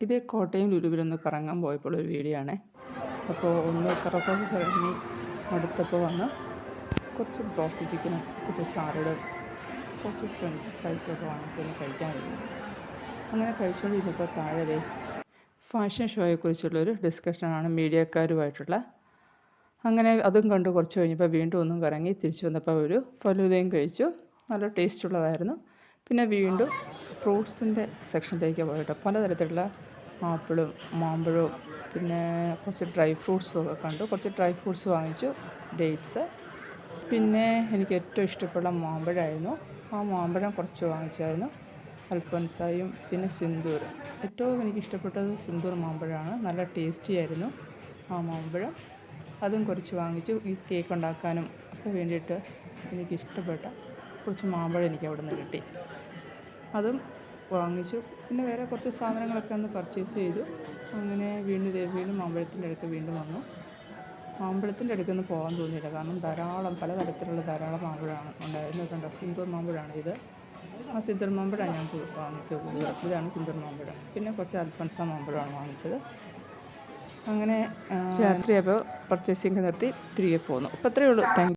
ഇത് കോട്ടയം ലുലുവിലൊന്ന് കറങ്ങാൻ പോയപ്പോൾ ഒരു വീഡിയോ ആണേ. അപ്പോൾ ഒന്ന് കറക്കൊക്കെ കറങ്ങി അടുത്തപ്പോൾ വന്ന് കുറച്ച് ബ്രോസ്റ്റ് ചിക്കനും കുറച്ച് സാലഡും കുറച്ച് ഫ്രഞ്ച് ഫ്രൈസൊക്കെ വാങ്ങിച്ചൊന്ന് കഴിക്കാൻ വേണ്ടി. അങ്ങനെ കഴിച്ചുകൊണ്ടിരുന്നപ്പോൾ താഴെ ഫാഷൻ ഷോയെക്കുറിച്ചുള്ളൊരു ഡിസ്കഷനാണ് മീഡിയക്കാരുമായിട്ടുള്ള. അങ്ങനെ അതും കണ്ട് കുറച്ച് കഴിഞ്ഞപ്പോൾ വീണ്ടും ഒന്നും കറങ്ങി തിരിച്ചു വന്നപ്പോൾ ഒരു ഫലൂദയും കഴിച്ചു. നല്ല ടേസ്റ്റുള്ളതായിരുന്നു. പിന്നെ വീണ്ടും ഫ്രൂട്ട്സിൻ്റെ സെക്ഷനിലേക്ക് പോയിട്ട് പലതരത്തിലുള്ള ആപ്പിളും മാമ്പഴവും പിന്നെ കുറച്ച് ഡ്രൈ ഫ്രൂട്ട്സും ഒക്കെ കണ്ടു. കുറച്ച് ഡ്രൈ ഫ്രൂട്ട്സ് വാങ്ങിച്ചു, ഡേറ്റ്സ്. പിന്നെ എനിക്ക് ഏറ്റവും ഇഷ്ടപ്പെട്ട മാമ്പഴമായിരുന്നു. ആ മാമ്പഴം കുറച്ച് വാങ്ങിച്ചായിരുന്നു. അൽഫോൻസായും പിന്നെ സിന്ദൂർ. ഏറ്റവും എനിക്കിഷ്ടപ്പെട്ടത് സിന്ദൂർ മാമ്പഴമാണ്. നല്ല ടേസ്റ്റി ആയിരുന്നു ആ മാമ്പഴം. അതും കുറച്ച് വാങ്ങിച്ചു. ഈ കേക്ക് ഉണ്ടാക്കാനും ഒക്കെ വേണ്ടിയിട്ട് എനിക്കിഷ്ടപ്പെട്ട കുറച്ച് മാമ്പഴം എനിക്ക് അവിടെ നിന്ന് കിട്ടി. അതും വാങ്ങിച്ചു. പിന്നെ വേറെ കുറച്ച് സാധനങ്ങളൊക്കെ ഒന്ന് പർച്ചേസ് ചെയ്തു. അങ്ങനെ വീണ്ടും മാമ്പഴത്തിൻ്റെ അടുത്ത് വീണ്ടും വന്നു. മാമ്പഴത്തിൻ്റെ അടുക്കൊന്നും പോകാൻ തോന്നിയില്ല, കാരണം പലതരത്തിലുള്ള ധാരാളം മാമ്പഴമാണ് ഉണ്ടായിരുന്നത്. കണ്ട സിന്ദൂർ മാമ്പഴമാണ് ഇത്. ആ സിന്ദൂർ മാമ്പഴമാണ് ഞാൻ വാങ്ങിച്ചത്. ഇതാണ് സിന്ദൂർ മാമ്പഴം. പിന്നെ കുറച്ച് അൽഫോൻസ മാമ്പഴമാണ് വാങ്ങിച്ചത്. അങ്ങനെ രാത്രിയായപ്പോൾ പർച്ചേസിങ് നിർത്തി തിരികെ പോന്നു. അപ്പോൾ അത്രയേ ഉള്ളൂ. Thank you.